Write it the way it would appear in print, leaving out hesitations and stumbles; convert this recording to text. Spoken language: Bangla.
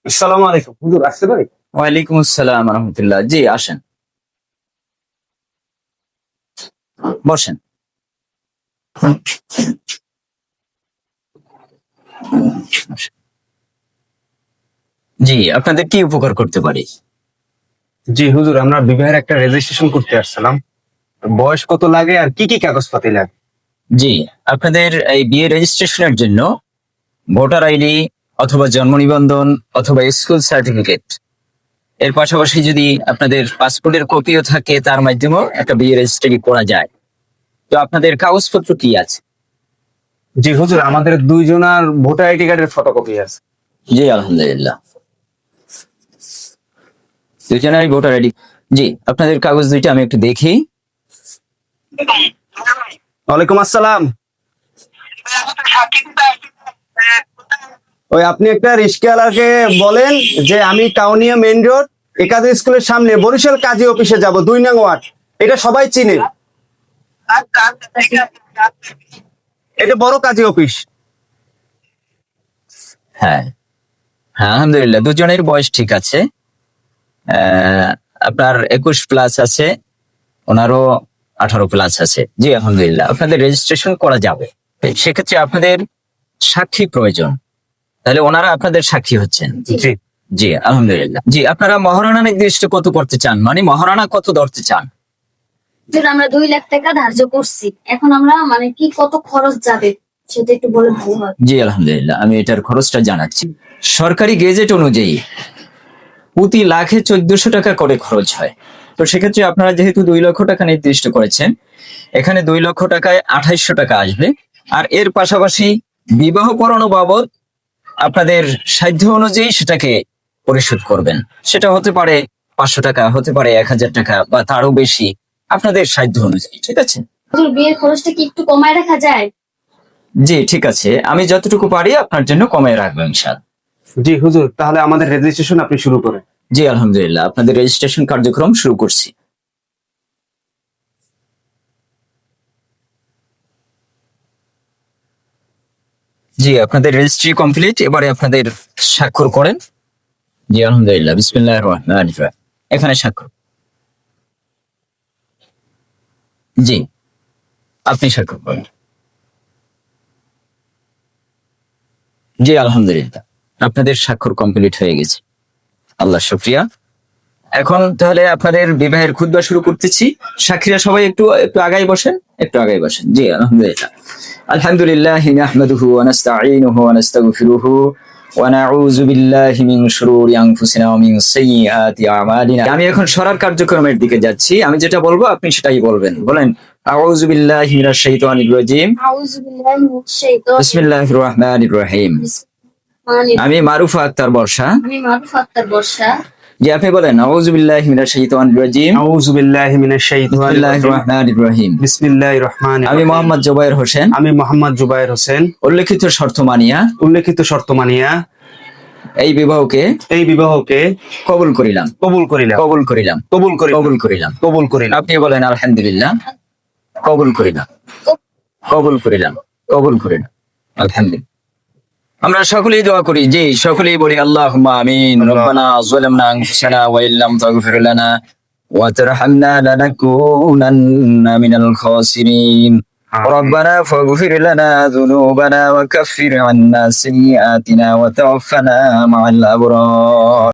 আসসালামু আলাইকুম হুজুর, আসতে পারি? ওয়ালাইকুম আসসালাম রহমতুল্লাহ। জি আসেন, বসেন। জি, আপনাদের কি উপকার করতে পারি? জি হুজুর, আমরা বিবাহের একটা রেজিস্ট্রেশন করতে আসছিলাম। বয়স কত লাগে আর কি কি কাগজপাতি লাগে? জি, আপনাদের এই বিয়ে রেজিস্ট্রেশনের জন্য ভোটার আইডি অথবা জন্ম নিবন্ধন অথবা স্কুল সার্টিফিকেট, এর পাশাপাশি যদি আপনাদের পাসপোর্টের কপিও থাকে তার মাধ্যমেও একটা বিয়ে রেজিস্ট্রি করা যায়। তো আপনাদের কাগজপত্র কি আছে? জি হুজুর, আমাদের দুইজনার ভোটার আইডি কার্ডের ফটোকপি আছে। জি আলহামদুলিল্লাহ, দুজনেরই ভোটার আইডি। জি, আপনাদের কাগজ দুইটা আমি একটু দেখি। ওয়ালাইকুম আসসালাম। ওই আপনি একটা রিস্কাওয়ালাকে বলেন যে আমি কাউনিয়া মেইন রোড একাদে স্কুলের সামনে বরিশাল কাজী অফিসে যাব, 2 নং ওয়ার্ড। এটা সবাই চিনে, এটা বড় কাজী অফিস। হ্যাঁ হ্যাঁ, আলহামদুলিল্লাহ দুজনের বয়স ঠিক আছে। আহ, আপনার 21+ আছে, ওনারও 18+ আছে। জি আলহামদুলিল্লাহ, আপনাদের রেজিস্ট্রেশন করা যাবে। সেক্ষেত্রে আপনাদের সাক্ষী প্রয়োজন, তাহলে ওনারা আপনাদের সাক্ষী হচ্ছেন। জি জি আলহামদুলিল্লাহ। জি, আপনারা মহারণা নির্দিষ্ট কত করতে চান, মানে মহারণা কত ধরতে চান? আমরা 2 লাখ টাকা ধার্য করছি, এখন আমরা মানে কি কত খরচ যাবে সেটা একটু বলে ভালো হয়। জি আলহামদুলিল্লাহ, আমি এটার খরচটা জানাচ্ছি। সরকারি গেজেট অনুযায়ী প্রতি লাখে 1400 টাকা করে খরচ হয়। তো সেক্ষেত্রে আপনারা যেহেতু 2 লক্ষ টাকা নির্দিষ্ট করেছেন, এখানে 2 লক্ষ টাকায় 2800 টাকা আসবে। আর এর পাশাপাশি বিবাহ পড়ানো বাবদ আপনাদের সাধ্য অনুযায়ী সেটাকে পরিশোধ করবেন। সেটা হতে পারে 500 টাকা, হতে পারে 1000 টাকা বা তারও বেশি, আপনাদের সাধ্য অনুযায়ী। ঠিক আছে? হুজুর, বিয়ের খরচটা কি একটু কমায় রাখা যায়? জি ঠিক আছে, আমি যতটুকু পারি আপনার জন্য কমিয়ে রাখবো ইনশাআল্লাহ। জি হুজুর, তাহলে আমাদের রেজিস্ট্রেশন আপনি শুরু করেন। জি আলহামদুলিল্লাহ, আপনাদের রেজিস্ট্রেশন কার্যক্রম শুরু করছি। জি, আপনাদের রেজিস্ট্রি কমপ্লিট, এবারে আপনাদের স্বাক্ষর করেন। জি আলহামদুলিল্লাহ, বিসমিল্লাহির রহমানির রহিম। এখানে স্বাক্ষর। জি, আপনি স্বাক্ষর করেন। জি আলহামদুলিল্লাহ, আপনাদের স্বাক্ষর কমপ্লিট হয়ে গেছে। আল্লাহ শুকরিয়া। এখন তাহলে আপনাদের বিবাহের খুতবা শুরু করতেছি। সাক্ষীরা সবাই একটু একটু আগাই বসেন, একটু আগাই বসেন। জি আলহামদুলিল্লাহ। আলহামদুলিল্লাহ নাহমাদুহু ওয়া নাস্তাঈনুহু ওয়া নাস্তাগফিরুহু ওয়া নাউযু বিল্লাহি মিন শুরুরি আনফুসিনা ওয়া মিন সাইয়্যাতি আমালিনা। আমি এখন সরার কার্যক্রমের দিকে যাচ্ছি, আমি যেটা বলবো আপনি সেটাই বলবেন। বলেন, আউযু বিল্লাহি মিনাশ শাইতানির রাজিম, আউযু বিল্লাহি মিনাশ শাইতানির বিসমিল্লাহির রহমানির রহিম। রাজিম। আমি মারুফা আক্তার বর্ষা। আমি মারুফা আক্তার বর্ষা। জি, আপনি বলেন, আউযু বিল্লাহি মিনাশ শাইতানির রাজিম, আউযু বিল্লাহি মিনাশ শাইতানির বিসমিল্লাহির রাজিম, রহমানির রহিম। বিসমিল্লাহির রহমানির আমি রহিম। মোহাম্মদ জুবায়ের হোসেন, আমি মোহাম্মদ জুবায়ের হোসেন উল্লেখিত শর্ত মানিয়া উল্লেখিত শর্ত মানিয়া এই বিবাহকে এই বিবাহকে কবুল করিলাম, কবুল করিলাম, কবুল করিলাম, কবুল করিলাম, কবুল করিলাম। কবুল করিলাম। আপনি বলেন, আলহামদুলিল্লাহ, কবুল করিলাম, কবুল করিলাম, কবুল করিলাম, আলহামদুলিল্লাহ। আমরা সকলেই দোয়া করি, জি সকলেই বলি আল্লাহুম্মা আমিন। রব্বানা যালামনা আনফুসানা ওয়া ইল্লাম তাগফির লানা ওয়া তারহামনা লানাকুনান্না মিনাল খাসিরিন। ربنا فاغفر لنا ذنوبنا وكفر عنا سيئاتنا وتوفنا مع الأبرار.